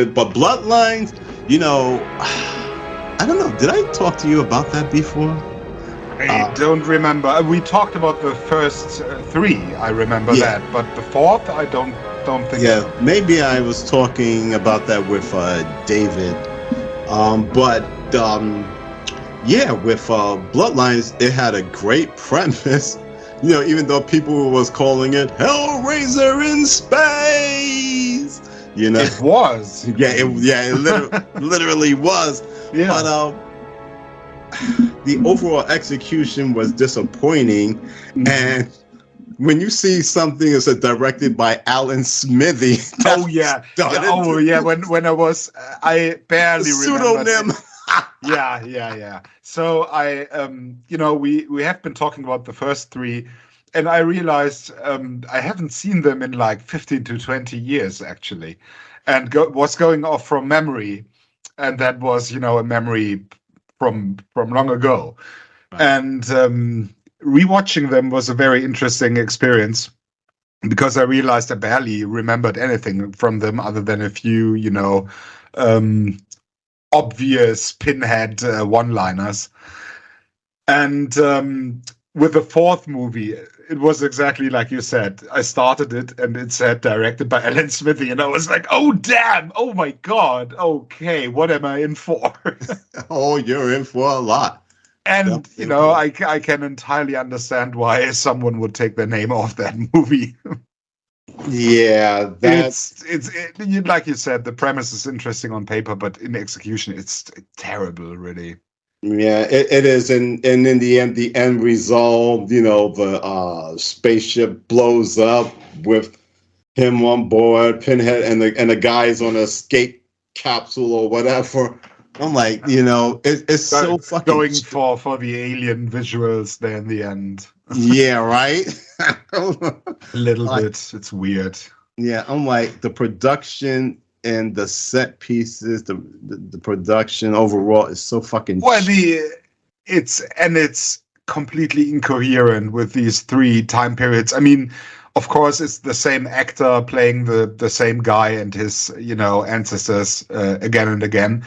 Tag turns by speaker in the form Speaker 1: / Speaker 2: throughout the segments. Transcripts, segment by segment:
Speaker 1: But Bloodlines, I don't know. Did I talk to you about that before?
Speaker 2: I don't remember. We talked about the first three. I remember that, but the fourth, I don't think.
Speaker 1: Yeah,
Speaker 2: so.
Speaker 1: maybe I was talking about that with David. With Bloodlines, it had a great premise. Even though people was calling it Hellraiser in space.
Speaker 2: It was.
Speaker 1: It literally was.
Speaker 2: Yeah.
Speaker 1: But the overall execution was disappointing, and when you see something that's directed by Alan Smithy,
Speaker 2: when I barely
Speaker 1: pseudonym.
Speaker 2: yeah. So I, we have been talking about the first three, and I realized I haven't seen them in like 15 to 20 years actually, and was going off from memory, and that was a memory from long ago, right. And rewatching them was a very interesting experience because I realized I barely remembered anything from them other than a few obvious Pinhead one-liners. And with the fourth movie, it was exactly like you said. I started it and it said directed by Alan Smithy, and I was like, oh damn, oh my god, okay, what am I in for?
Speaker 1: Oh, you're in for a lot.
Speaker 2: And I can entirely understand why someone would take their name off that movie.
Speaker 1: Yeah,
Speaker 2: it's like you said, the premise is interesting on paper, but in execution, it's terrible, really.
Speaker 1: Yeah, it is, and in the end result, the spaceship blows up with him on board, Pinhead, and the guys on a escape capsule or whatever. I'm like, it's so fucking
Speaker 2: going for the alien visuals there in the end.
Speaker 1: Yeah, right.
Speaker 2: A little bit. It's weird.
Speaker 1: Yeah, I'm like the production and the set pieces, the production overall is so fucking.
Speaker 2: Well, it's completely incoherent with these three time periods. I mean, of course, it's the same actor playing the same guy and his ancestors again and again.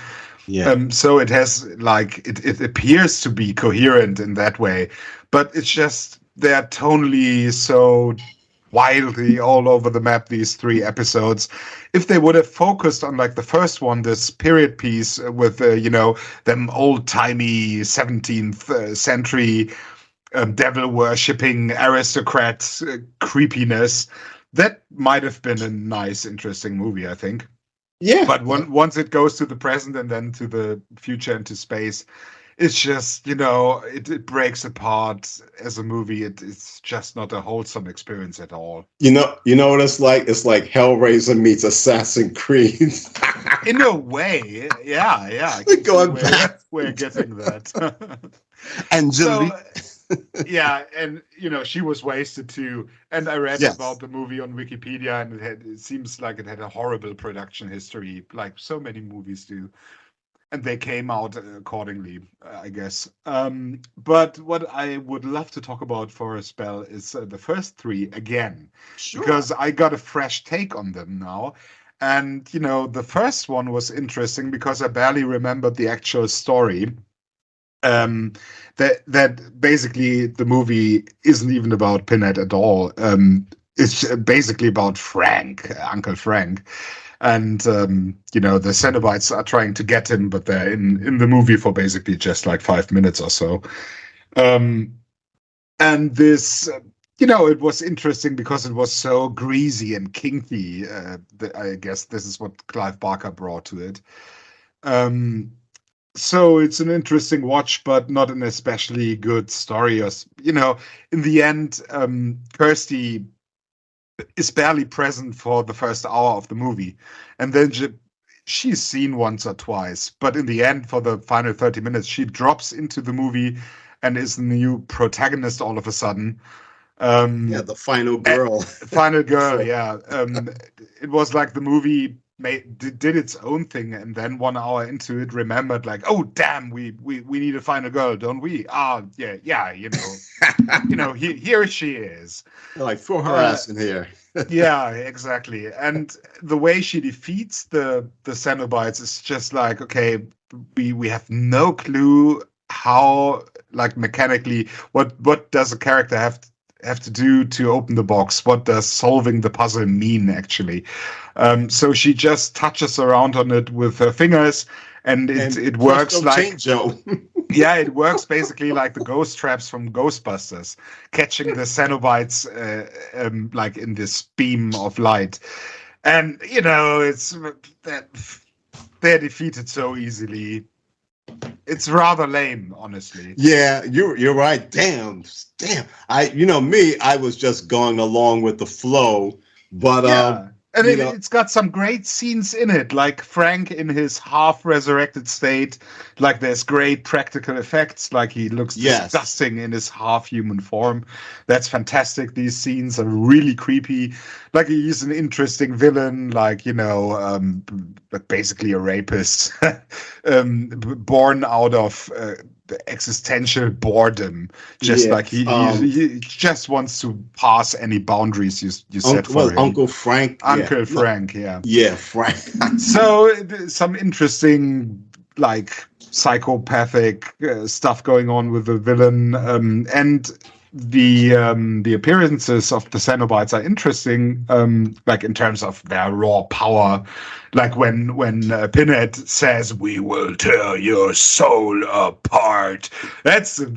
Speaker 1: Yeah.
Speaker 2: So it has it appears to be coherent in that way, but it's just they're tonally so wildly all over the map, these three episodes. If they would have focused on the first one, this period piece with them old-timey 17th century devil worshipping aristocrat creepiness, that might have been a nice, interesting movie, I think.
Speaker 1: Yeah.
Speaker 2: But once it goes to the present and then to the future and to space, it's just, it breaks apart as a movie. It's just not a wholesome experience at all.
Speaker 1: You know what it's like? It's like Hellraiser meets Assassin's Creed.
Speaker 2: In a way, yeah.
Speaker 1: Going back.
Speaker 2: We're getting that.
Speaker 1: Angelique.
Speaker 2: Yeah, and she was wasted too. And I read about the movie on Wikipedia, and it seems like it had a horrible production history, like so many movies do. And they came out accordingly, I guess. But what I would love to talk about for a spell is the first three again.
Speaker 1: Sure.
Speaker 2: Because I got a fresh take on them now. And, the first one was interesting because I barely remembered the actual story. That basically the movie isn't even about Pinhead at all. It's basically about Frank, Uncle Frank. And, the Cenobites are trying to get him, but they're in the movie for basically just 5 minutes or so. And this, it was interesting because it was so greasy and kinky. I guess this is what Clive Barker brought to it. So it's an interesting watch, but not an especially good story. In the end, Kirsty is barely present for the first hour of the movie, and then she's seen once or twice, but in the end, for the final 30 minutes, she drops into the movie and is the new protagonist all of a sudden.
Speaker 1: The final girl.
Speaker 2: Final girl, yeah. It was like the movie did its own thing, and then 1 hour into it remembered like, oh damn, we need to find a girl, don't we? Ah, yeah, here she is.
Speaker 1: Like, throw her ass in here.
Speaker 2: Yeah, exactly. And the way she defeats the Cenobites is just like, okay, we have no clue how, like, mechanically, what does a character have to do to open the box? What does solving the puzzle mean, actually? So she just touches around on it with her fingers, and it works like yeah, it works basically like the ghost traps from Ghostbusters, catching the Cenobites like in this beam of light. And it's that they're defeated so easily. It's rather lame, honestly.
Speaker 1: Yeah, you're right. Damn. I was just going along with the flow, but
Speaker 2: yeah. And it's got some great scenes in it, like Frank in his half-resurrected state. Like, there's great practical effects, like he looks disgusting in his half-human form. That's fantastic. These scenes are really creepy. Like, he's an interesting villain, like, basically a rapist, born out of existential boredom, just like he just wants to pass any boundaries you set for him.
Speaker 1: Uncle Frank,
Speaker 2: Frank,
Speaker 1: Frank.
Speaker 2: So some interesting, like, psychopathic stuff going on with the villain, and the appearances of the Cenobites are interesting, like in terms of their raw power. Like when Pinhead says, "We will tear your soul apart." That's a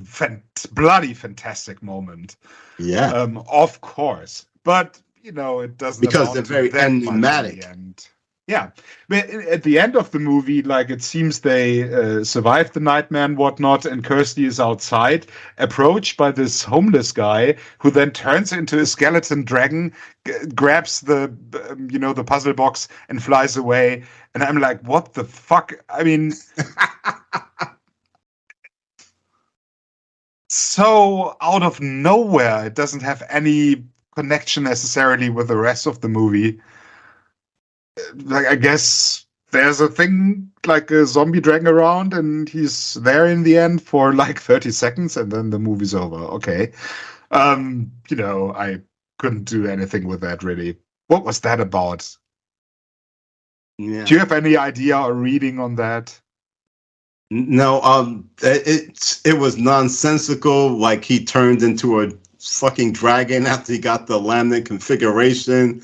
Speaker 2: bloody fantastic moment.
Speaker 1: Yeah,
Speaker 2: of course, but it doesn't,
Speaker 1: because they're very enigmatic.
Speaker 2: Yeah, but at the end of the movie, like, it seems they survived the nightmare and whatnot, and Kirsty is outside, approached by this homeless guy, who then turns into a skeleton dragon, grabs the puzzle box, and flies away. And I'm like, what the fuck? I mean, so out of nowhere. It doesn't have any connection necessarily with the rest of the movie. Like, I guess there's a thing like a zombie dragging around, and he's there in the end for like 30 seconds, and then the movie's over. Okay. I couldn't do anything with that, really. What was that about? Yeah. Do you have any idea or reading on that?
Speaker 1: No, it was nonsensical. Like, he turned into a fucking dragon after he got the laminate configuration.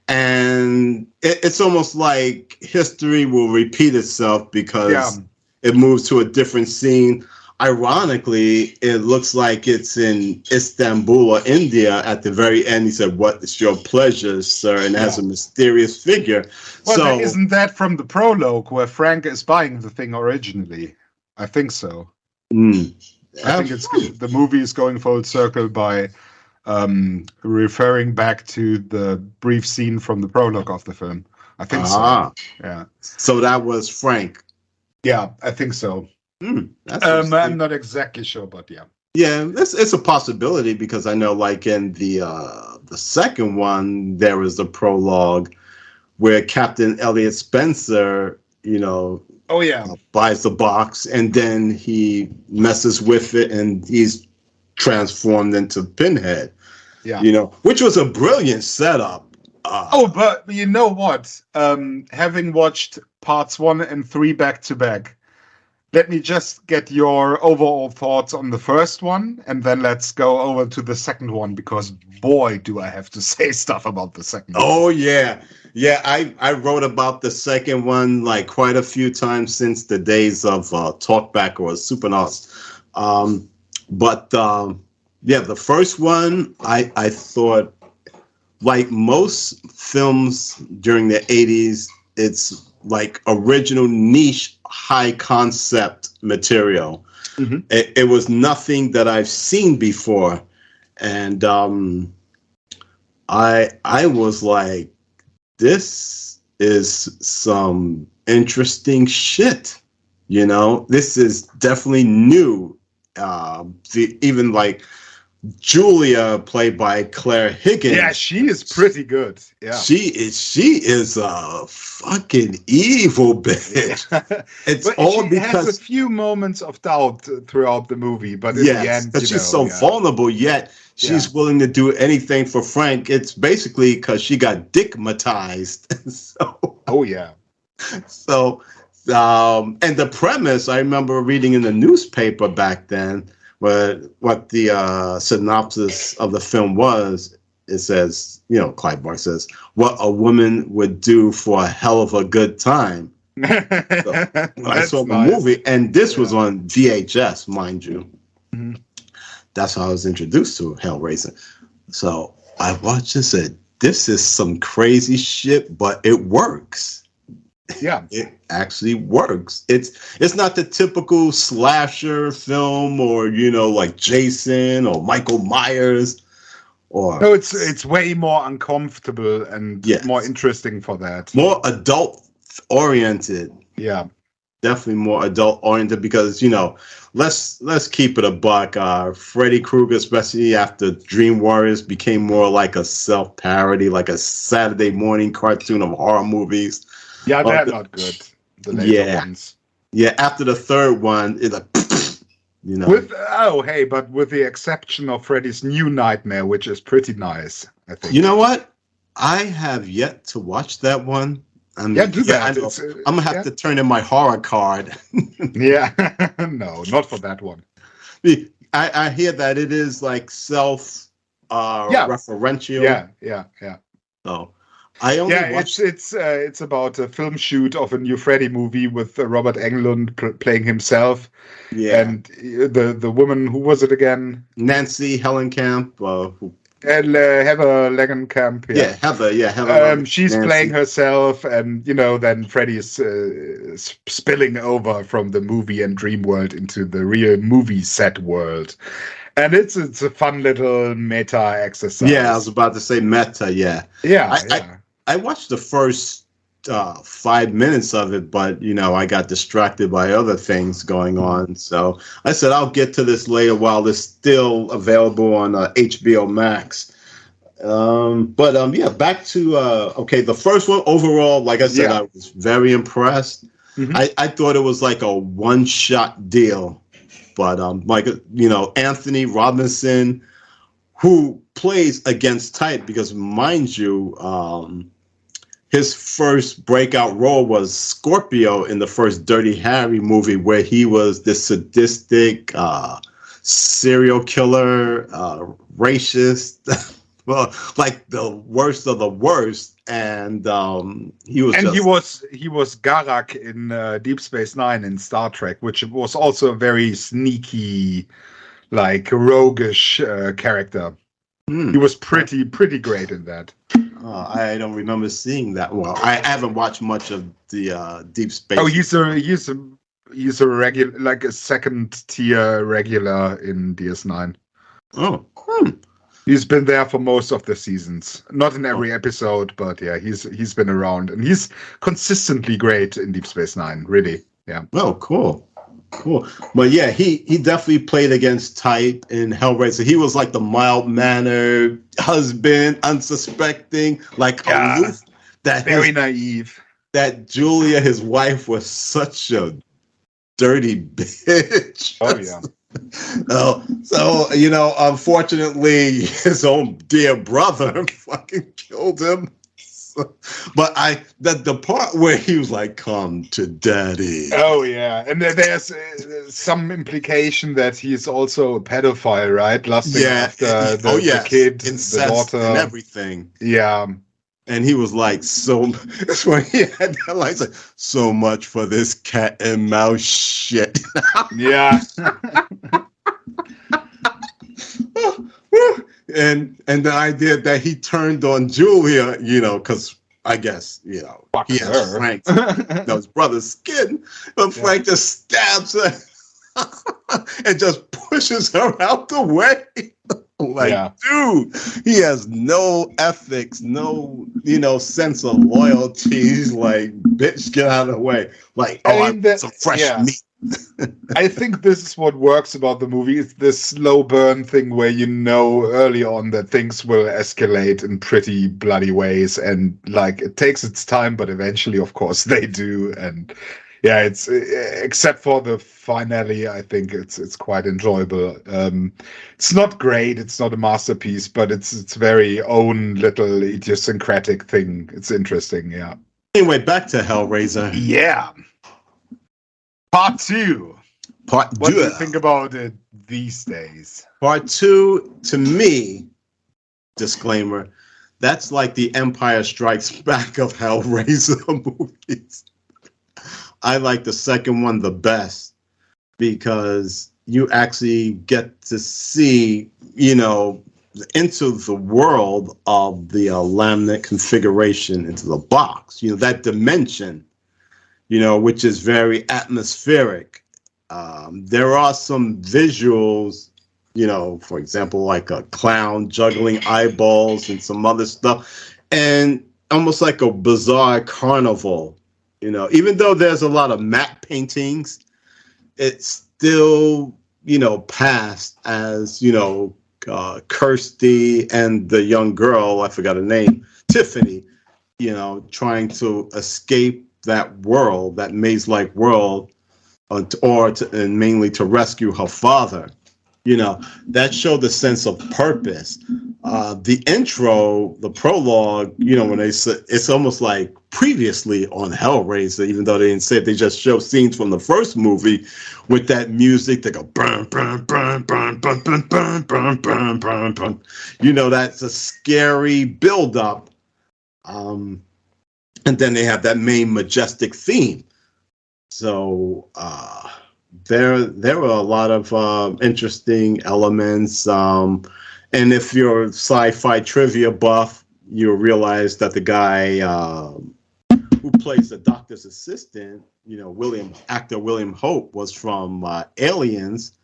Speaker 1: And it's almost like history will repeat itself because it moves to a different scene. Ironically, it looks like it's in Istanbul or India at the very end. He said, "What is your pleasure, sir?" And has a mysterious figure.
Speaker 2: Well, isn't that from the prologue where Frank is buying the thing originally? I think so. I think the movie is going full circle by referring back to the brief scene from the prologue of the film. I think so. Yeah.
Speaker 1: So that was Frank.
Speaker 2: Yeah, I think so. I'm not exactly sure, but yeah.
Speaker 1: Yeah, it's a possibility, because I know, like, in the second one, there was a prologue where Captain Elliot Spencer, buys the box, and then he messes with it, and he's transformed into Pinhead. Yeah, which was a brilliant setup.
Speaker 2: But you know what? Having watched parts 1 and 3 back to back, let me just get your overall thoughts on the first one, and then let's go over to the second one, because boy, do I have to say stuff about the second one.
Speaker 1: Oh, yeah. Yeah, I wrote about the second one like quite a few times since the days of Talkback or Supernauts. The first one, I thought, like most films during the 80s, it's like original niche high concept material. Mm-hmm. It was nothing that I've seen before, and I was like, this is some interesting shit. This is definitely new. Even like Julia, played by Claire Higgins.
Speaker 2: Yeah, she is pretty good. Yeah,
Speaker 1: she is a fucking evil bitch.
Speaker 2: yeah.
Speaker 1: It's
Speaker 2: But
Speaker 1: all
Speaker 2: she has a
Speaker 1: because
Speaker 2: few moments of doubt throughout the movie, but in the
Speaker 1: yes,
Speaker 2: end,
Speaker 1: because she's so vulnerable, yet she's willing to do anything for Frank. It's basically because she got dickmatized. So,
Speaker 2: oh yeah.
Speaker 1: so, and the premise I remember reading in the newspaper back then, what the synopsis of the film was. It says, Clive Barker says, what a woman would do for a hell of a good time. So, I saw the movie, and this was on VHS, mind you.
Speaker 2: Mm-hmm.
Speaker 1: That's how I was introduced to Hellraiser. So I watched and said, this is some crazy shit, but it works.
Speaker 2: Yeah,
Speaker 1: it actually works. It's not the typical slasher film or like Jason or Michael Myers.
Speaker 2: No, it's way more uncomfortable and more interesting for that.
Speaker 1: More adult oriented.
Speaker 2: Yeah.
Speaker 1: Definitely more adult oriented because, let's keep it a buck. Freddy Krueger, especially after Dream Warriors, became more like a self-parody, like a Saturday morning cartoon of horror movies.
Speaker 2: Yeah, they're not good. The later ones.
Speaker 1: Yeah, after the third one, it's like,
Speaker 2: But with the exception of Freddy's New Nightmare, which is pretty nice, I think.
Speaker 1: You know what? I have yet to watch that one.
Speaker 2: Do that.
Speaker 1: I'm gonna have to turn in my horror card.
Speaker 2: Yeah, no, not for that one.
Speaker 1: I hear that it is like self referential.
Speaker 2: Yeah.
Speaker 1: So I only
Speaker 2: watched. It's about a film shoot of a new Freddy movie with Robert Englund playing himself.
Speaker 1: Yeah,
Speaker 2: and the woman, who was it again?
Speaker 1: Nancy Hellenkamp.
Speaker 2: Heather Langenkamp.
Speaker 1: Heather.
Speaker 2: She's Nancy. Playing herself, and then Freddy is spilling over from the movie and dream world into the real movie set world, and it's a fun little meta exercise.
Speaker 1: Yeah, I was about to say meta. Yeah. I watched the first 5 minutes of it, but I got distracted by other things going on. So I said I'll get to this later while it's still available on HBO Max. Back to the first one overall. Like I said, I was very impressed. Mm-hmm. I thought it was like a one-shot deal, but Anthony Robinson, who plays against type, because mind you, his first breakout role was Scorpio in the first Dirty Harry movie, where he was this sadistic serial killer, racist, well, like the worst of the worst. And he was
Speaker 2: Garak in Deep Space Nine in Star Trek, which was also a very sneaky, like roguish character. He was pretty great in that.
Speaker 1: I don't remember seeing that. Well, I haven't watched much of the Deep Space.
Speaker 2: Oh, he's a regular, like a second tier regular in DS9.
Speaker 1: Oh,
Speaker 2: he's been there for most of the seasons. Not in every episode, but yeah, he's been around, and he's consistently great in Deep Space Nine. Really, yeah.
Speaker 1: Oh, cool. But yeah, he definitely played against type in Hellraiser. He was like the mild-mannered husband, unsuspecting, aloof.
Speaker 2: Very naive.
Speaker 1: That Julia, his wife, was such a dirty bitch.
Speaker 2: Oh yeah.
Speaker 1: So unfortunately, his own dear brother fucking killed him. But the part where he was like, "Come to daddy."
Speaker 2: Oh yeah, and there's some implication that he's also a pedophile, right? Lusting after the kid,
Speaker 1: incest,
Speaker 2: the daughter,
Speaker 1: and everything.
Speaker 2: Yeah,
Speaker 1: and he was like, that's when he had that line, like, so much for this cat and mouse shit.
Speaker 2: Yeah.
Speaker 1: And the idea that he turned on Julia, because I guess, he has Frank, his brother's skin, but Frank just stabs her and just pushes her out the way. Dude, he has no ethics, no, sense of loyalty. He's like, bitch, get out of the way. Like, I want some fresh meat.
Speaker 2: I think this is what works about the movie. It's this slow burn thing where you know early on that things will escalate in pretty bloody ways, and like it takes its time, but eventually, of course, they do. And yeah, it's except for the finale, I think it's quite enjoyable. It's not great, it's not a masterpiece, but it's very own little idiosyncratic thing. It's interesting, yeah.
Speaker 1: Anyway, back to Hellraiser.
Speaker 2: Yeah. Part 2.
Speaker 1: Part
Speaker 2: What do you
Speaker 1: 2.
Speaker 2: think about it these days?
Speaker 1: Part 2, to me, disclaimer, that's like the Empire Strikes Back of Hellraiser movies. I like the second one the best because you actually get to see, into the world of the laminate configuration into the box, that dimension, which is very atmospheric. There are some visuals, for example, like a clown juggling eyeballs and some other stuff, and almost like a bizarre carnival. Even though there's a lot of matte paintings, it's still, passed as, Kirsty and the young girl, I forgot her name, Tiffany, trying to escape that world, that maze-like world, and mainly to rescue her father. That showed the sense of purpose. The intro, the prologue, when they said, it's almost like previously on Hellraiser, even though they didn't say it, they just show scenes from the first movie with that music that go burn, burn, burn, burn, burn, burn, burn, burn, burn, burn, burn. That's a scary buildup. And then they have that main majestic theme. So there were a lot of interesting elements. And if you're a sci-fi trivia buff, you'll realize that the guy who plays the doctor's assistant, actor William Hope, was from Aliens,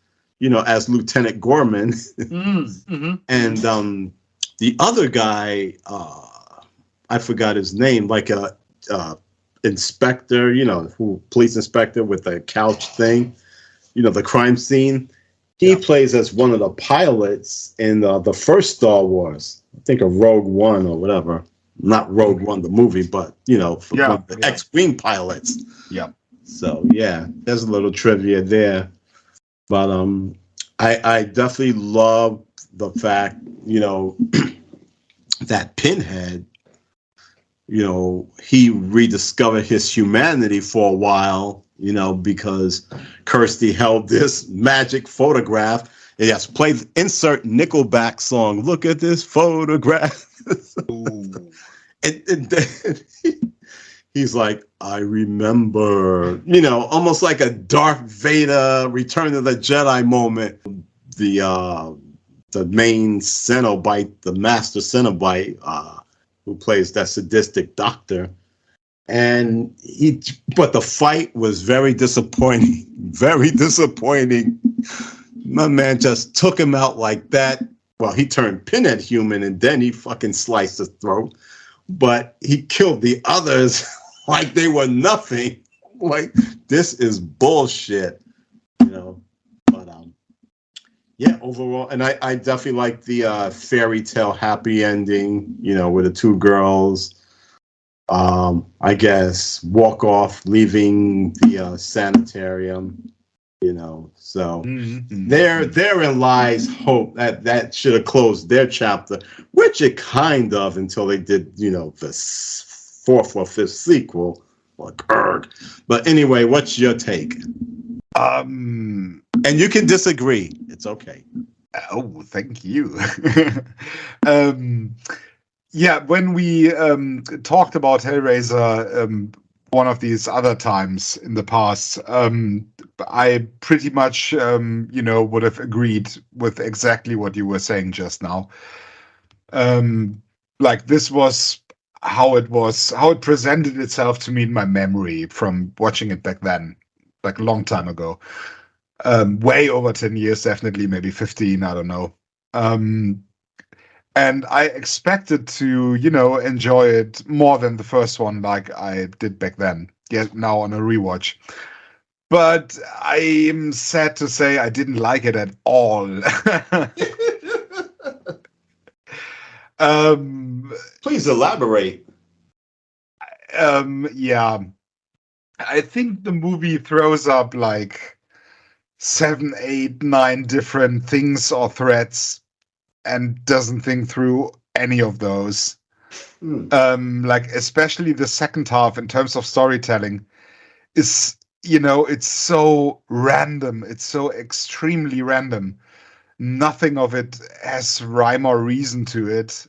Speaker 1: as Lieutenant Gorman. Mm-hmm. And the other guy, I forgot his name, like a inspector, police inspector with a couch thing, the crime scene. He plays as one of the pilots in the first Star Wars. I think of Rogue One or whatever. Not Rogue One, the movie, but, the X-Wing pilots.
Speaker 2: Yeah.
Speaker 1: So, yeah, there's a little trivia there. But I definitely love the fact, that Pinhead, he rediscovered his humanity for a while, because Kirsty held this magic photograph. Yes, play insert Nickelback song. Look at this photograph. and then he's like, I remember, almost like a Darth Vader Return of the Jedi moment. The main Cenobite, the master Cenobite, who plays that sadistic doctor. But the fight was very disappointing. Very disappointing. My man just took him out like that. Well, he turned Pinhead human and then he fucking sliced his throat. But he killed the others like they were nothing. Like, this is bullshit. But yeah, overall, and I definitely like the fairy tale happy ending, with the two girls, I guess, walk off, leaving the sanitarium, so therein lies hope that should have closed their chapter, which it kind of, until they did, the fourth or fifth sequel, like, but anyway, what's your take? And you can disagree. It's okay.
Speaker 2: Oh, thank you. Yeah, when we talked about Hellraiser one of these other times in the past, I pretty much, would have agreed with exactly what you were saying just now. Like, this was how it presented itself to me in my memory from watching it back then, like a long time ago. Way over 10 years, definitely, maybe 15, I don't know. And I expected to, enjoy it more than the first one, like I did back then. Yeah, now on a rewatch. but I am sad to say I didn't like it at all. um,
Speaker 1: Please elaborate.
Speaker 2: yeah, I think the movie throws up like 7, 8, 9 different things or threats and doesn't think through any of those. Like especially the second half in terms of storytelling is, it's so random. It's so extremely random. Nothing of it has rhyme or reason to it.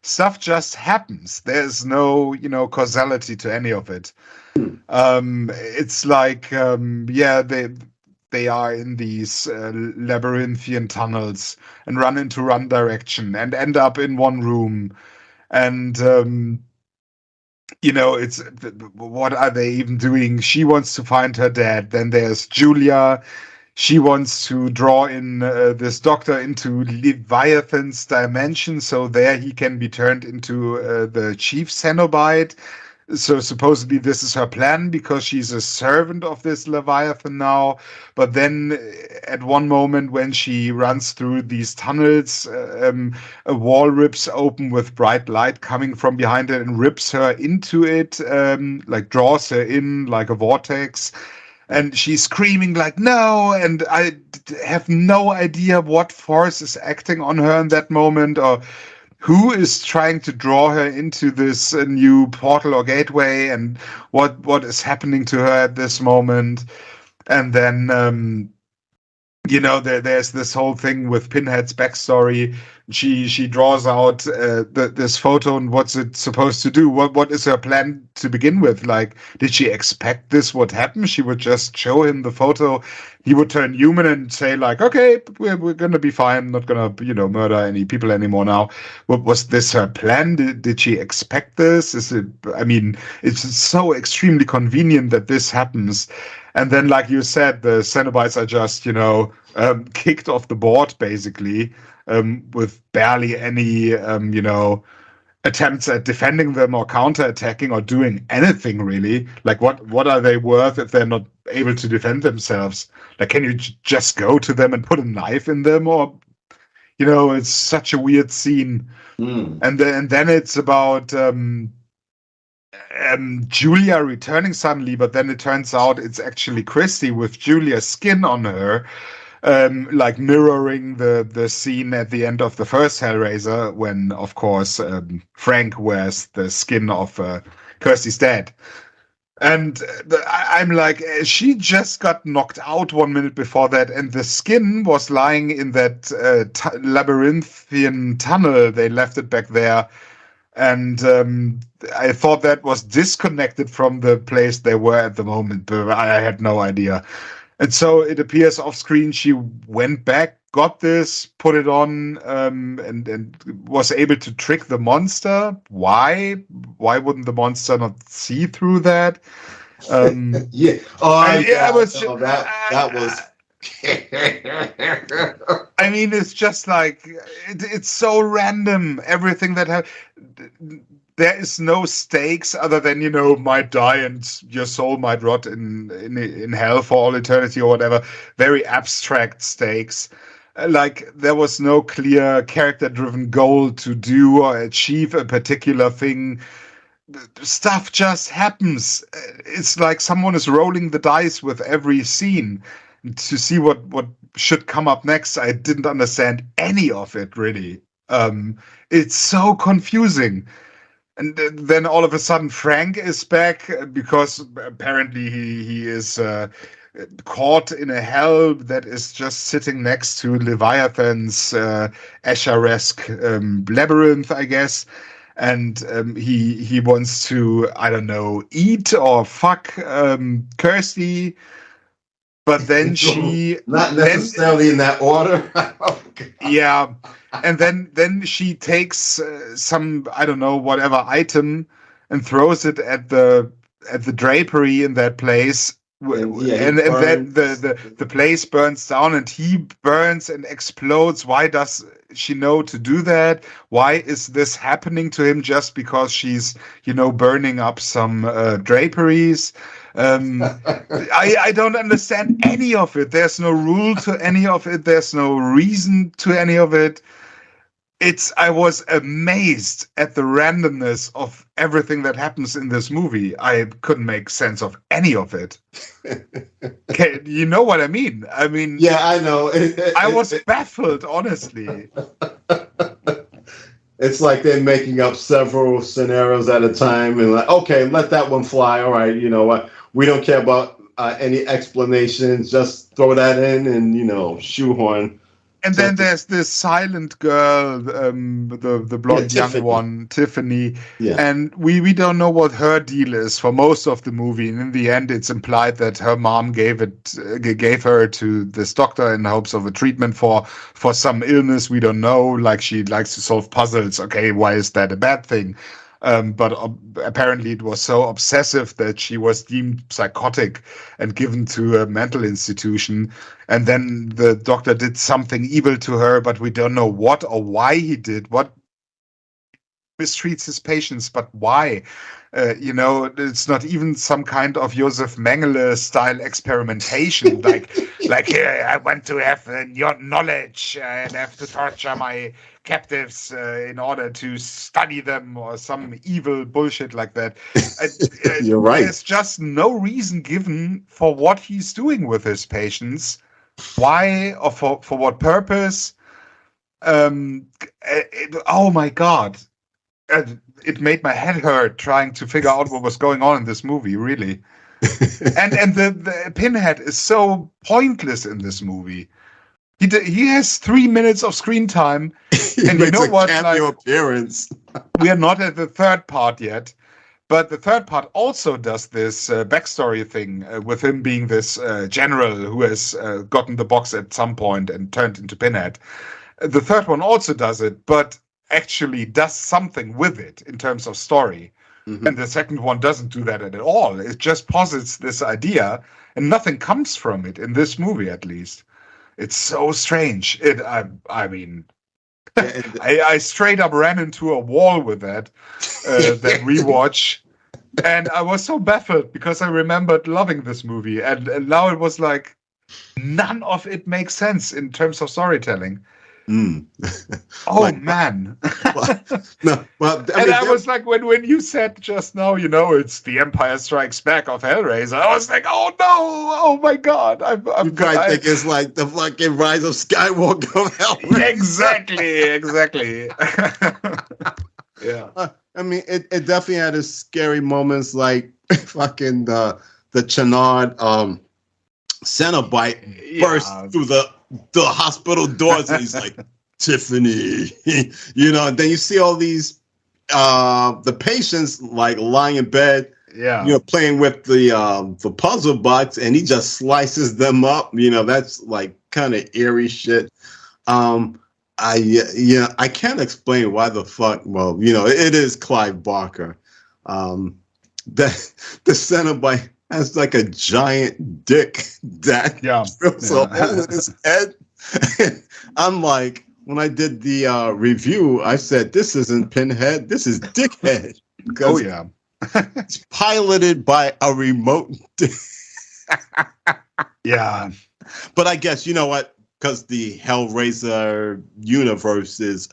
Speaker 2: Stuff just happens. There's no, causality to any of it. It's like, yeah, they are in these labyrinthian tunnels and run into one direction and end up in one room. And it's what are they even doing? She wants to find her dad. Then there's Julia. She wants to draw in this doctor into Leviathan's dimension, so there he can be turned into the chief Cenobite. So supposedly this is her plan because she's a servant of this Leviathan now. But then at one moment when she runs through these tunnels, a wall rips open with bright light coming from behind it and rips her into it, like draws her in like a vortex. And she's screaming like, no, and I have no idea what force is acting on her in that moment or who is trying to draw her into this new portal or gateway and what is happening to her at this moment. And then, there's this whole thing with Pinhead's backstory. She draws out this photo, and what's it supposed to do? What is her plan to begin with? Like, did she expect this would happen? She would just show him the photo. He would turn human and say like, okay, we're gonna be fine. Not gonna murder any people anymore now. What was this her plan? Did she expect this? Is it? I mean, it's so extremely convenient that this happens. And then, like you said, the Cenobites are just, kicked off the board, basically, with barely any, attempts at defending them or counterattacking or doing anything, really. Like, what are they worth if they're not able to defend themselves? Like, can you just go to them and put a knife in them? Or, it's such a weird scene. And then it's about... Julia returning suddenly, but then it turns out it's actually Christy with Julia's skin on her, like mirroring the scene at the end of the first Hellraiser when, of course, Frank wears the skin of Kirsty's dad. And I'm like, she just got knocked out 1 minute before that, and the skin was lying in that labyrinthian tunnel. They left it back there. And I thought that was disconnected from the place they were at the moment, but I had no idea. And so it appears off screen she went back, got this, put it on, and was able to trick the monster. Why? Why wouldn't the monster not see through that?
Speaker 1: Yeah. Oh, yeah. That was.
Speaker 2: I mean, it's just like it's so random. Everything that there is no stakes other than might die and your soul might rot in hell for all eternity or whatever. Very abstract stakes. Like there was no clear character-driven goal to do or achieve a particular thing. Stuff just happens. It's like someone is rolling the dice with every scene to see what should come up next. I didn't understand any of it, really. It's so confusing. And then all of a sudden Frank is back because apparently he is caught in a hell that is just sitting next to Leviathan's Escher-esque labyrinth, I guess. And he wants to, I don't know, eat or fuck Kirsty. But then she
Speaker 1: not necessarily in that order.
Speaker 2: Oh, yeah, and then she takes some, I don't know, whatever item and throws it at the drapery in that place, And then
Speaker 1: burns.
Speaker 2: the place burns down and he burns and explodes. Why does she know to do that? Why is this happening to him just because she's, burning up some draperies? I don't understand any of it. There's no rule to any of it. There's no reason to any of it. I was amazed at the randomness of everything that happens in this movie. I couldn't make sense of any of it. Okay, you know what I mean? I mean,
Speaker 1: yeah, I know.
Speaker 2: I was baffled, honestly.
Speaker 1: It's like they're making up several scenarios at a time and like, okay, let that one fly. All right, you know what? We don't care about any explanations. Just throw that in and, shoehorn.
Speaker 2: And then there's this silent girl, the blonde young one, Tiffany.
Speaker 1: Yeah.
Speaker 2: And we don't know what her deal is for most of the movie. And in the end, it's implied that her mom gave her to this doctor in hopes of a treatment for some illness we don't know. Like she likes to solve puzzles. Okay, why is that a bad thing? But apparently it was so obsessive that she was deemed psychotic and given to a mental institution. And then the doctor did something evil to her, but we don't know what or why he did. What mistreats his patients, but why? It's not even some kind of Josef Mengele style experimentation. like here, I want to have your knowledge and have to torture my captives in order to study them or some evil bullshit like that.
Speaker 1: You're right.
Speaker 2: There's just no reason given for what he's doing with his patients. Why or for what purpose? Oh my God. It made my head hurt trying to figure out what was going on in this movie, really. and the Pinhead is so pointless in this movie. He has 3 minutes of screen time, and you know what?
Speaker 1: Cameo appearance.
Speaker 2: We are not at the third part yet, but the third part also does this backstory thing with him being this general who has gotten the box at some point and turned into Pinhead. The third one also does it, but actually does something with it in terms of story. Mm-hmm. And the second one doesn't do that at all. It just posits this idea and nothing comes from it in this movie, at least. It's so strange. I mean, I straight up ran into a wall with that rewatch. And I was so baffled because I remembered loving this movie. And now it was like, none of it makes sense in terms of storytelling. Man. I was like, when you said just now, it's the Empire Strikes Back of Hellraiser, I was like, oh no, oh my God.
Speaker 1: You guys think it's like the fucking Rise of Skywalker of Hellraiser.
Speaker 2: Exactly. Yeah.
Speaker 1: I mean, it definitely had its scary moments, like fucking the Channard Cenobite burst through the hospital doors, and he's like, Tiffany, and then you see all these the patients like lying in bed, playing with the puzzle box, and he just slices them up. That's like kind of eerie shit. I can't explain why the fuck. Well, it is Clive Barker. The Cenobite has like a giant dick that drills a hole in his head. I'm like, when I did the review, I said, this isn't Pinhead, this is Dickhead. It's piloted by a remote dick.
Speaker 2: Yeah.
Speaker 1: But I guess, you know what? Because the Hellraiser universe is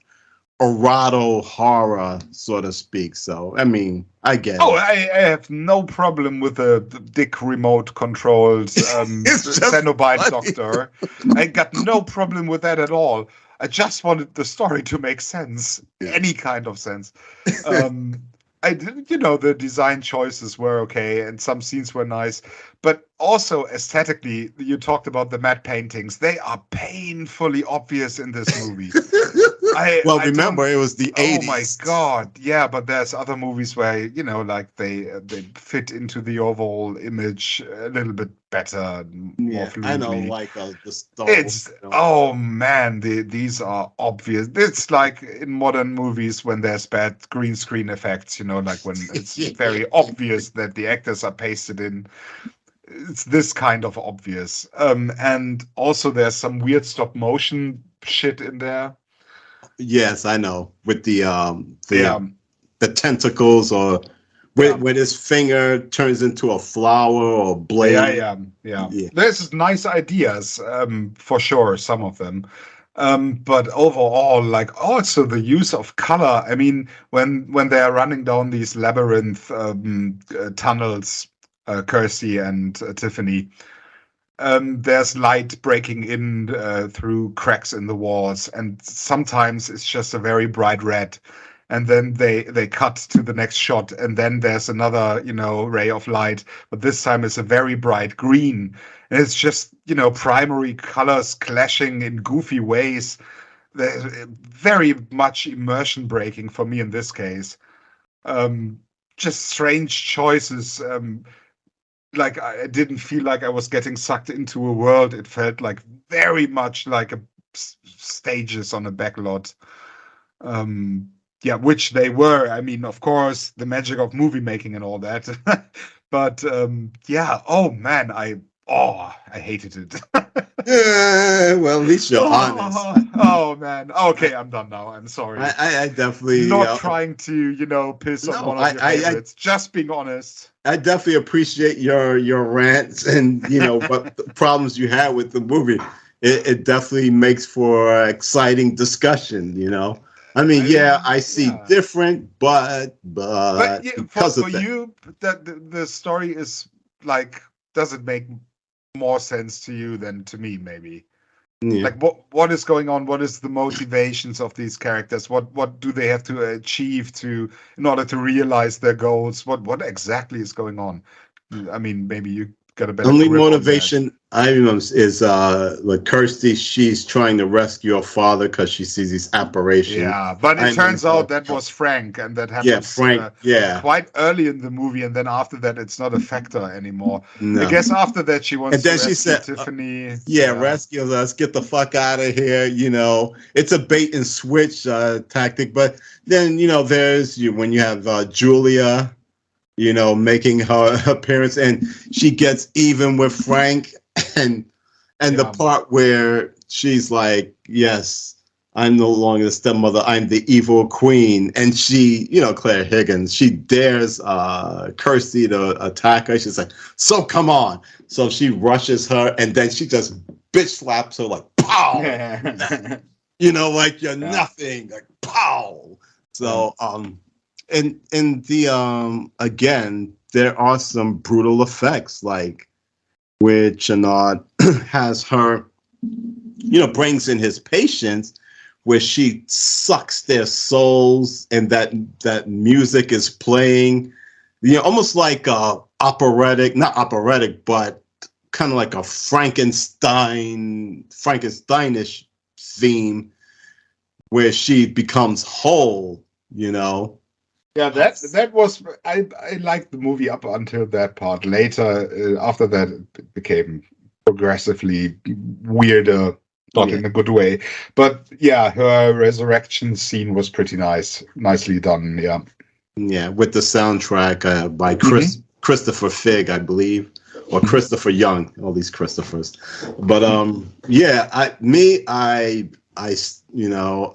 Speaker 1: eroto horror, so to speak. So, I mean, I get it.
Speaker 2: I have no problem with the dick remote controlled Cenobite doctor. I got no problem with that at all. I just wanted the story to make sense, any kind of sense. The design choices were okay, and some scenes were nice, but also aesthetically, you talked about the matte paintings. They are painfully obvious in this movie.
Speaker 1: Remember, it was the 80s.
Speaker 2: Oh my God, yeah, but there's other movies where, like they fit into the overall image a little bit better, more fluidly. I know, like the Star Wars. Oh man, these are obvious. It's like in modern movies when there's bad green screen effects, like when it's very obvious that the actors are pasted in. it's this kind of obvious. And also there's some weird stop motion shit in there.
Speaker 1: Yes, I know. With
Speaker 2: Yeah.
Speaker 1: the tentacles, or
Speaker 2: Yeah.
Speaker 1: when his finger turns into a flower or blade.
Speaker 2: Yeah. There's nice ideas, for sure, some of them. But overall, like also the use of color. I mean, when they are running down these labyrinth tunnels, Kirsty and Tiffany, there's light breaking in through cracks in the walls, and sometimes it's just a very bright red. And then they cut to the next shot, and then there's another, ray of light, but this time it's a very bright green. And it's just, primary colors clashing in goofy ways. They're very much immersion breaking for me in this case. Just strange choices. Like I didn't feel like I was getting sucked into a world. It felt like very much like stages on a backlot. Yeah, which they were. I mean, of course, the magic of movie making and all that. But yeah, oh man, I hated it.
Speaker 1: Well, at least you're honest.
Speaker 2: Oh man. Okay, I'm done now. I'm sorry.
Speaker 1: I definitely
Speaker 2: not trying to, piss on one of your favorites. Just being honest.
Speaker 1: I definitely appreciate your rants and what the problems you had with the movie. It definitely makes for exciting discussion. I mean, I see different, but
Speaker 2: yeah,
Speaker 1: because
Speaker 2: for you, that the story is like, does it make more sense to you than to me? Maybe. Yeah. Like what is going on? What is the motivations of these characters? What do they have to achieve in order to realize their goals? What exactly is going on? I mean, maybe you got a better
Speaker 1: only motivation I remember is like Kirsty. She's trying to rescue her father because she sees these apparitions.
Speaker 2: Yeah, but it turns out that was Frank, and that happens quite early in the movie, and then after that, it's not a factor anymore. No. I guess after that, she wants to rescue Tiffany.
Speaker 1: Rescue us, get the fuck out of here. It's a bait and switch tactic, but then there's when you have Julia. Making her appearance, and she gets even with Frank, and the part where she's like, "Yes, I'm no longer the stepmother. I'm the evil queen," and she, Claire Higgins, she dares Kirsty to attack her. She's like, "So come on!" So she rushes her, and then she just bitch slaps her like, "Pow!" Like you're nothing, like pow. So And the again, there are some brutal effects, like where Channard has her, brings in his patients, where she sucks their souls, and that music is playing, almost like not operatic, but kind of like a Frankensteinish theme, where she becomes whole,
Speaker 2: Yeah, that was I liked the movie up until that part. Later, after that, it became progressively weirder, not in a good way. But yeah, her resurrection scene was pretty nicely done. Yeah,
Speaker 1: with the soundtrack by Christopher Figg, I believe, or Christopher Young. All these Christophers. But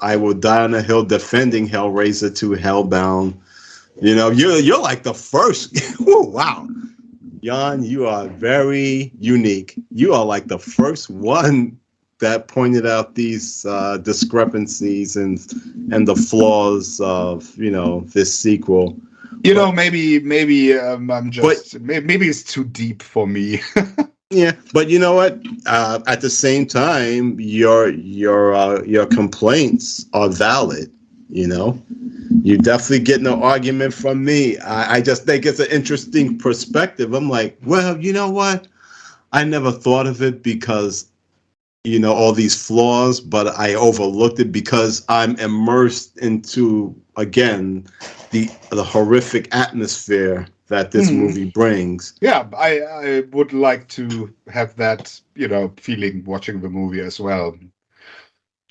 Speaker 1: I will die on a hill defending Hellraiser 2 Hellbound. You're like the first. Wow. Jan, you are very unique. You are like the first one that pointed out these discrepancies and the flaws of, this sequel.
Speaker 2: Maybe I'm just maybe it's too deep for me.
Speaker 1: Yeah, but you know what? At the same time, your complaints are valid. You definitely get no argument from me. I just think it's an interesting perspective. I'm like, well, you know what? I never thought of it because, all these flaws, but I overlooked it because I'm immersed into, again, the horrific atmosphere that this movie brings.
Speaker 2: Yeah, I would like to have that, feeling watching the movie as well.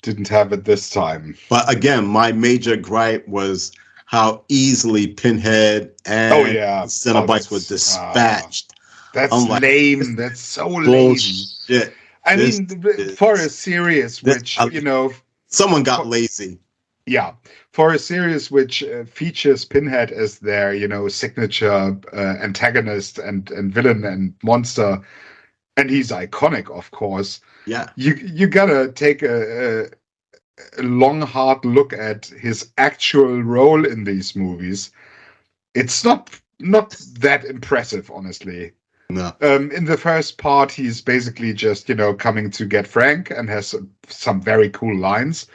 Speaker 2: Didn't have it this time.
Speaker 1: But again, my major gripe was how easily Pinhead and Cenobites were dispatched.
Speaker 2: That's
Speaker 1: I'm like,
Speaker 2: lame. That's so lame.
Speaker 1: bullshit.
Speaker 2: I
Speaker 1: This
Speaker 2: mean, for a
Speaker 1: is
Speaker 2: series
Speaker 1: this.
Speaker 2: which, you know,
Speaker 1: Someone got
Speaker 2: for,
Speaker 1: lazy.
Speaker 2: yeah, for a series which features Pinhead as their, you know, signature antagonist and villain and monster, and he's iconic, of course.
Speaker 1: Yeah.
Speaker 2: You gotta take a long, hard look at his actual role in these movies. It's not that impressive, honestly.
Speaker 1: No.
Speaker 2: In the first part, he's basically just, you know, coming to get Frank and has some very cool lines.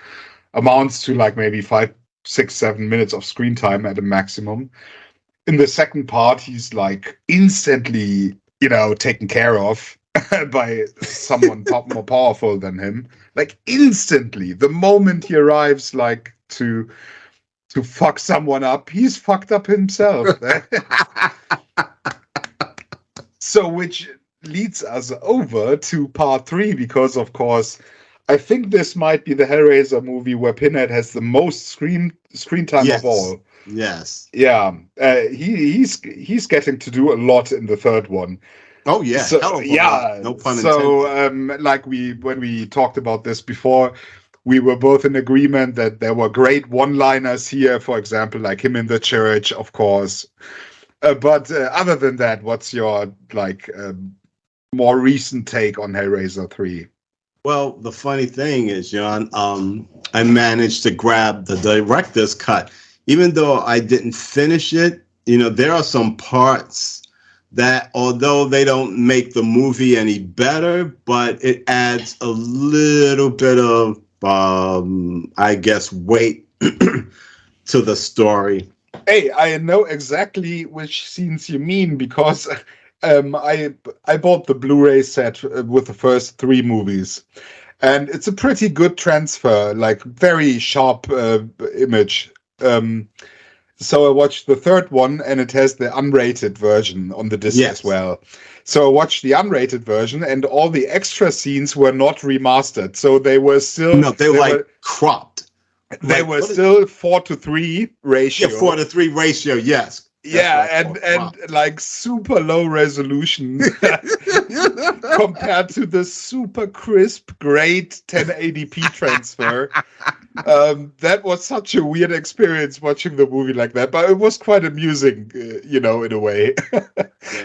Speaker 2: Amounts to like maybe 5, 6, 7 minutes of screen time at a maximum. In the second part, he's like instantly, you know, taken care of by someone more powerful than him. Like instantly, the moment he arrives, like to fuck someone up, he's fucked up himself. So, which leads us over to part 3, because, of course, I think this might be the Hellraiser movie where Pinhead has the most screen time of all.
Speaker 1: Yes.
Speaker 2: Yeah, he's getting to do a lot in the third one.
Speaker 1: Oh yeah.
Speaker 2: So
Speaker 1: Hell of a
Speaker 2: yeah,
Speaker 1: lot. No pun
Speaker 2: so
Speaker 1: intended.
Speaker 2: like when we talked about this before, we were both in agreement that there were great one-liners here. For example, like him in the church, of course. But other than that, what's your like more recent take on Hellraiser 3?
Speaker 1: Well, the funny thing is, John, I managed to grab the director's cut. Even though I didn't finish it, you know, there are some parts that, although they don't make the movie any better, but it adds a little bit of, I guess, weight to the story.
Speaker 2: Hey, I know exactly which scenes you mean, because I bought the Blu-ray set with the first 3 movies, and it's a pretty good transfer, like very sharp image. So I watched the third one, and it has the unrated version on the disc as well. So I watched the unrated version, and all the extra scenes were not remastered. So they were still
Speaker 1: they were cropped.
Speaker 2: They were still 4:3 ratio.
Speaker 1: Yeah, 4:3 ratio. Yes.
Speaker 2: Yeah, and like super low resolution compared to the super crisp, great 1080p transfer. That was such a weird experience watching the movie like that, but it was quite amusing, you know, in a way.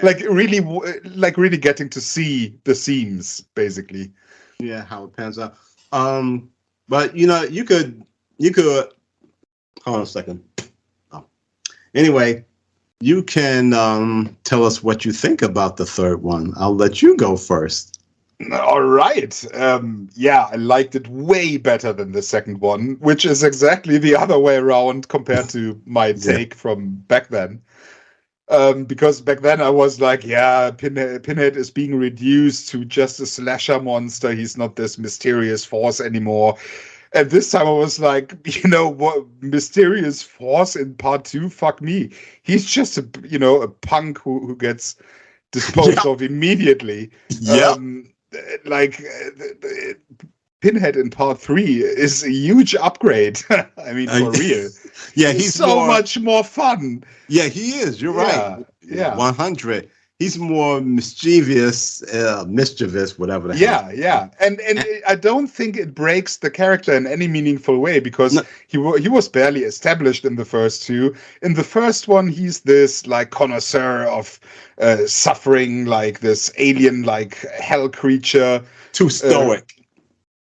Speaker 2: Like really getting to see the seams, basically.
Speaker 1: Yeah, how it pans out. But you know, you could hold on a second. Oh. Anyway, you can tell us what you think about the third one. I'll let you go first.
Speaker 2: All right. Yeah, I liked it way better than the second one, which is exactly the other way around compared to my take from back then. Because back then I was like, yeah, Pinhead is being reduced to just a slasher monster. He's not this mysterious force anymore. And this time I was like, you know, what mysterious force in part 2? Fuck me. He's just a punk who gets disposed of immediately.
Speaker 1: Yeah.
Speaker 2: Pinhead in part 3 is a huge upgrade. I mean, for real.
Speaker 1: Yeah,
Speaker 2: he's so much more fun.
Speaker 1: Yeah, he is. You're right.
Speaker 2: Yeah.
Speaker 1: 100. He's more mischievous, whatever the hell.
Speaker 2: Yeah. And I don't think it breaks the character in any meaningful way, because he was barely established in the first 2. In the first one, he's this like connoisseur of suffering, like this alien like hell creature.
Speaker 1: Too stoic.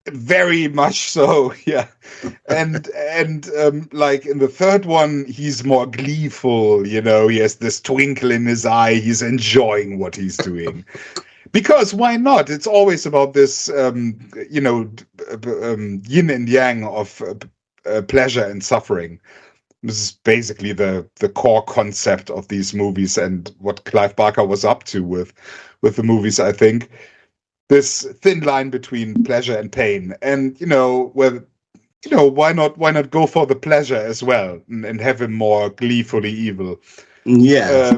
Speaker 2: Very much so, yeah. And like in the third one, he's more gleeful, you know, he has this twinkle in his eye, he's enjoying what he's doing. Because why not? It's always about this, yin and yang of pleasure and suffering. This is basically the core concept of these movies, and what Clive Barker was up to with the movies, I think. This thin line between pleasure and pain, and why not go for the pleasure as well, and have him more gleefully evil?
Speaker 1: Yeah,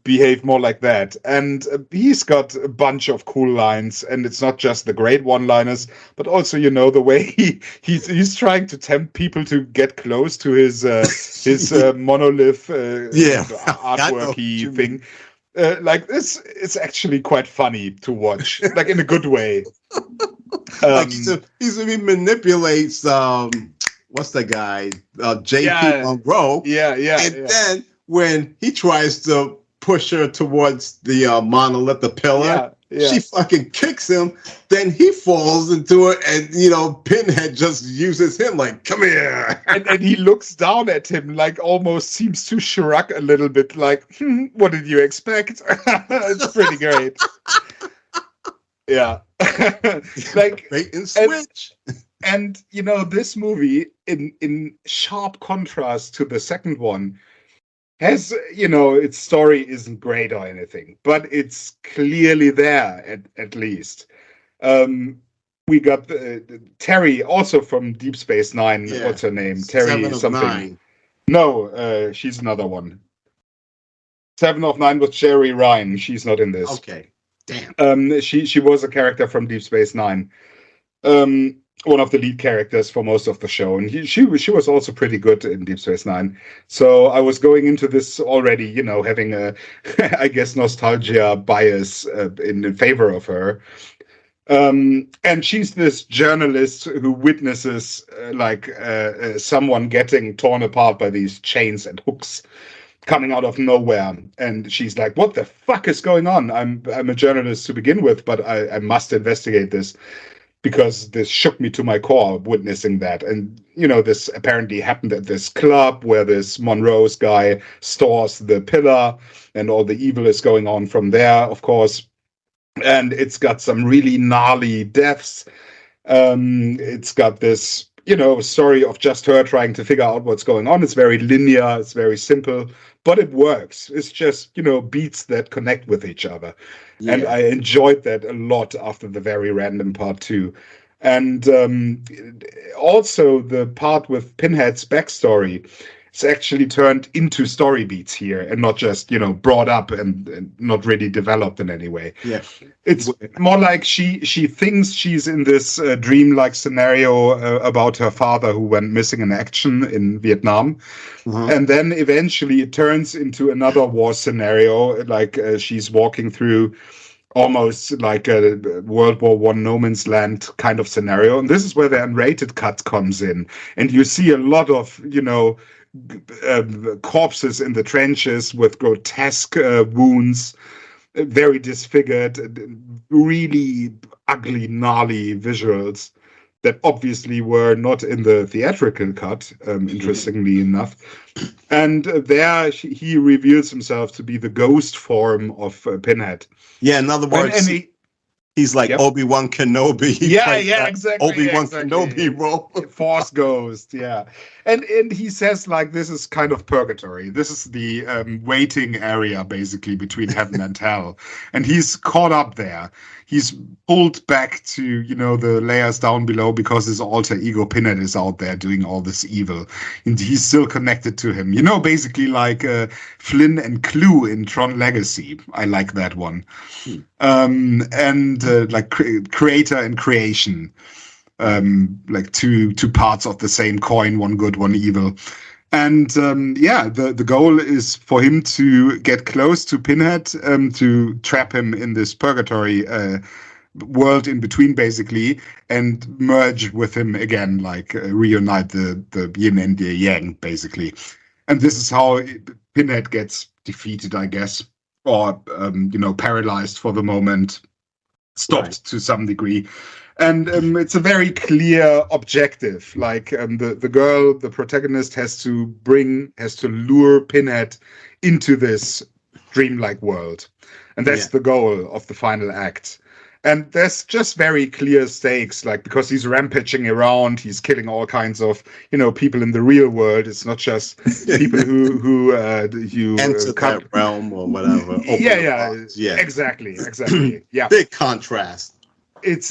Speaker 2: behave more like that. And he's got a bunch of cool lines, and it's not just the great one-liners, but also the way he's trying to tempt people to get close to his monolith artworky thing. like this, it's actually quite funny to watch, like in a good way.
Speaker 1: Like he manipulates what's the guy? JP Monroe.
Speaker 2: Yeah.
Speaker 1: And then when he tries to push her towards the monolith, the pillar, she fucking kicks him. Then he falls into it, and Pinhead just uses him like, "Come here."
Speaker 2: and he looks down at him, like almost seems to shrug a little bit, like, "What did you expect?" It's pretty great. Yeah, like
Speaker 1: bait and switch.
Speaker 2: And this movie, in sharp contrast to the second one, has its story isn't great or anything, but it's clearly there at least. We got Terry, also from Deep Space Nine. Yeah. What's her name? Terry
Speaker 1: 7 of
Speaker 2: something.
Speaker 1: 9.
Speaker 2: No, she's another one. 7 of 9 was Jerry Ryan. She's not in this.
Speaker 1: Okay. Damn.
Speaker 2: She was a character from Deep Space Nine. One of the lead characters for most of the show, and she was also pretty good in Deep Space Nine. So I was going into this already, having a, I guess, nostalgia bias in favor of her. And she's this journalist who witnesses someone getting torn apart by these chains and hooks coming out of nowhere, and she's like, "What the fuck is going on? I'm a journalist to begin with, but I must investigate this." Because this shook me to my core, witnessing that. And, this apparently happened at this club where this Monroe's guy stores the pillar, and all the evil is going on from there, of course. And it's got some really gnarly deaths. It's got this, story of just her trying to figure out what's going on. It's very linear, it's very simple, but it works. It's just, beats that connect with each other. Yeah. And I enjoyed that a lot after the very random part too. And also the part with Pinhead's backstory, it's actually turned into story beats here, and not just brought up and not really developed in any way.
Speaker 1: Yeah,
Speaker 2: it's more like she thinks she's in this dreamlike scenario about her father who went missing in action in Vietnam, and then eventually it turns into another war scenario, like she's walking through almost like a World War I no man's land kind of scenario, and this is where the unrated cut comes in, and you see a lot of corpses in the trenches with grotesque wounds, very disfigured, really ugly, gnarly visuals that obviously were not in the theatrical cut, interestingly enough. And there he reveals himself to be the ghost form of Pinhead.
Speaker 1: Yeah, in other words, he's like Obi-Wan Kenobi.
Speaker 2: Exactly.
Speaker 1: Obi-Wan Kenobi role.
Speaker 2: Force ghost, yeah. And he says, like, this is kind of purgatory. This is the waiting area, basically, between heaven and hell. And he's caught up there. He's pulled back to, the layers down below because his alter ego Pinhead is out there doing all this evil. And he's still connected to him. Basically like Flynn and Clue in Tron Legacy. I like that one. And like creator and creation. Like two parts of the same coin, one good, one evil. And the goal is for him to get close to Pinhead, to trap him in this purgatory world in between, basically, and merge with him again, like reunite the yin and the yang, basically. And this is how Pinhead gets defeated, I guess, or paralyzed for the moment, stopped to some degree. And it's a very clear objective. Like the girl, the protagonist, has to lure Pinhead into this dreamlike world, and that's the goal of the final act. And there's just very clear stakes, like, because he's rampaging around, he's killing all kinds of people in the real world. It's not just people who
Speaker 1: enter that realm or whatever.
Speaker 2: Yeah, exactly. Yeah,
Speaker 1: big contrast.
Speaker 2: It's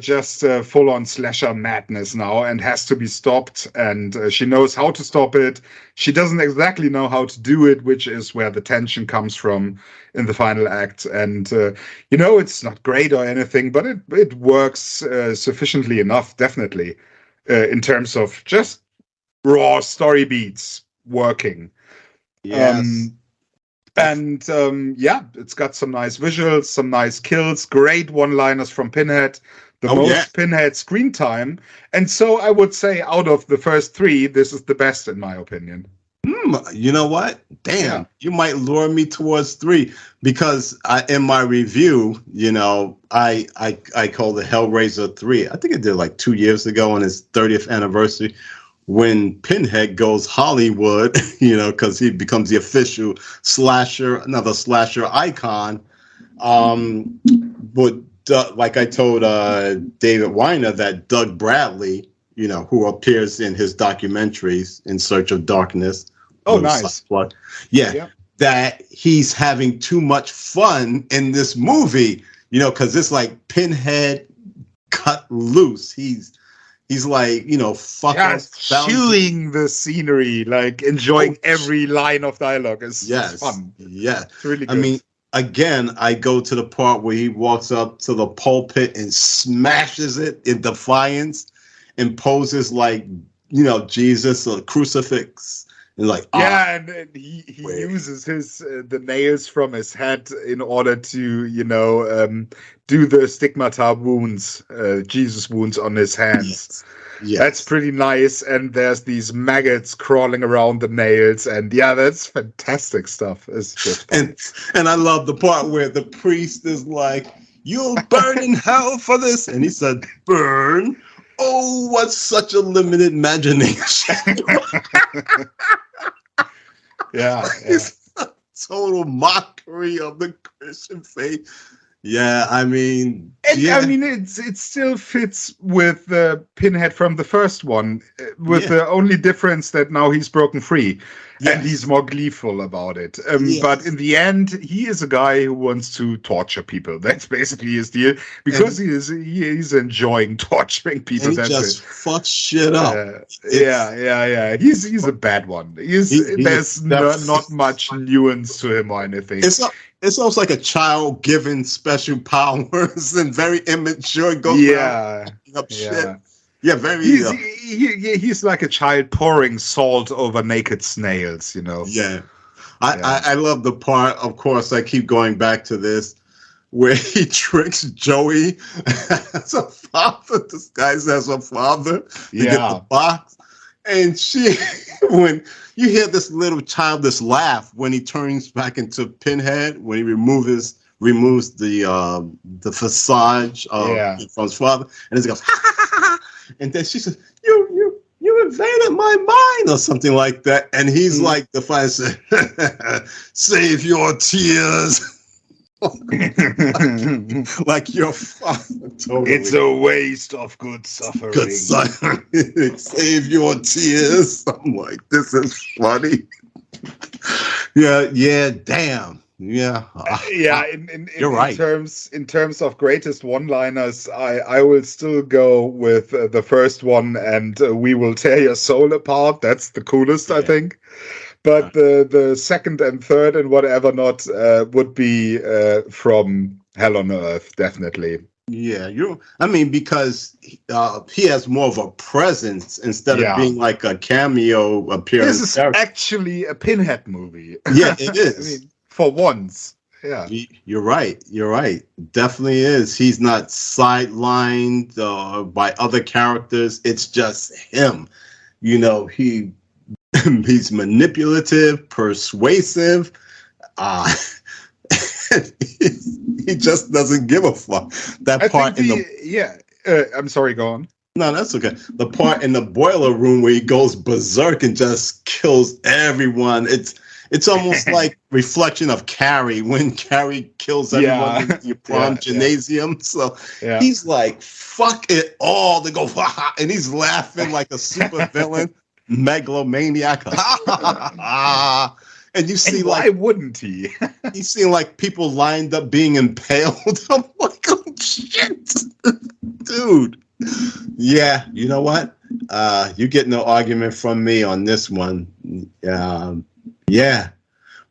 Speaker 2: just full-on slasher madness now, and has to be stopped, and she knows how to stop it. She doesn't exactly know how to do it, which is where the tension comes from in the final act. And it's not great or anything, but it works sufficiently enough, definitely, in terms of just raw story beats working.
Speaker 1: Yes.
Speaker 2: And it's got some nice visuals, some nice kills, great one-liners from Pinhead, the most Pinhead screen time. And so I would say out of the first three, this is the best in my opinion.
Speaker 1: You know what? Damn, you might lure me towards 3 because in my review, I called it Hellraiser 3. I think I did like 2 years ago on his 30th anniversary when Pinhead goes Hollywood, because he becomes the official another slasher icon. But like I told David Weiner that Doug Bradley, who appears in his documentaries In Search of Darkness.
Speaker 2: Oh, nice.
Speaker 1: Yeah, that he's having too much fun in this movie, because it's like Pinhead cut loose. He's like,
Speaker 2: chewing the scenery, like enjoying every line of dialogue. It's fun.
Speaker 1: Yeah.
Speaker 2: It's really good.
Speaker 1: I mean, again, I go to the part where he walks up to the pulpit and smashes it in defiance and poses like, Jesus, a crucifix. And like,
Speaker 2: and he uses the nails from his head in order to do the stigmata wounds, Jesus wounds on his hands. Yes. That's pretty nice. And there's these maggots crawling around the nails, and that's fantastic stuff. It's just
Speaker 1: and I love the part where the priest is like, "You'll burn in hell for this," and he said, "Burn." Oh, what such a limited imagination. It's a total mockery of the Christian faith. Yeah, I mean,
Speaker 2: it still fits with the Pinhead from the first one, with the only difference that now he's broken free and he's more gleeful about it. But in the end, he is a guy who wants to torture people. That's basically his deal, because he's enjoying torturing people.
Speaker 1: And he just fucks shit up.
Speaker 2: He's a bad one. There's not much nuance to him or anything.
Speaker 1: It's almost like a child given special powers and very immature. Goes up shit. Yeah, very.
Speaker 2: He's like a child pouring salt over naked snails.
Speaker 1: Yeah, I love the part. Of course, I keep going back to this where he tricks Joey as a father, disguised as a father, to get the box, and when you hear this little childish laugh when he turns back into Pinhead, when he removes the facade from his father, and he goes, ha, ha, ha, ha. And then she says, you invaded my mind, or something like that. And he's like, the father said, save your tears. like your father. Totally.
Speaker 2: It's a waste of good suffering.
Speaker 1: Save your tears. I'm like, this is funny. Yeah, damn. Yeah.
Speaker 2: You're right. In terms of greatest one-liners, I will still go with the first one, and we will tear your soul apart. That's the coolest, I think. But the second and third and whatever not would be from Hell on Earth, definitely.
Speaker 1: Yeah, because he has more of a presence instead of being like a cameo appearance.
Speaker 2: This is actually a Pinhead movie.
Speaker 1: Yeah, it is.
Speaker 2: For once. Yeah.
Speaker 1: You're right. Definitely is. He's not sidelined by other characters. It's just him. He's manipulative, persuasive. He just doesn't give a fuck.
Speaker 2: I'm sorry, go on.
Speaker 1: No, that's okay. The part in the boiler room where he goes berserk and just kills everyone. It's almost like reflection of Carrie when Carrie kills everyone in your prom gymnasium. So he's like, fuck it all. They go, and he's laughing like a super villain. Megalomaniac. And you see,
Speaker 2: why wouldn't he?
Speaker 1: You see like people lined up being impaled. I'm like, oh shit, dude. Yeah, you know what? You get no argument from me on this one.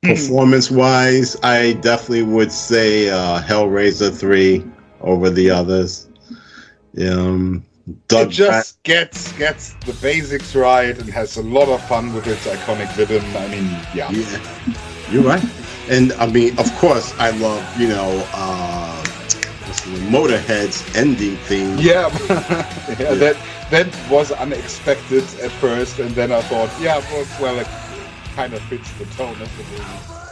Speaker 1: Performance wise, I definitely would say Hellraiser 3 over the others.
Speaker 2: It just gets the basics right and has a lot of fun with its iconic villain. I mean,
Speaker 1: You're right. And I mean, of course, I love, what's the name? Motorhead's ending theme.
Speaker 2: Yeah, yeah,
Speaker 1: Yeah.
Speaker 2: that was unexpected at first, and then I thought, yeah, well, it kind of fits the tone of the movie.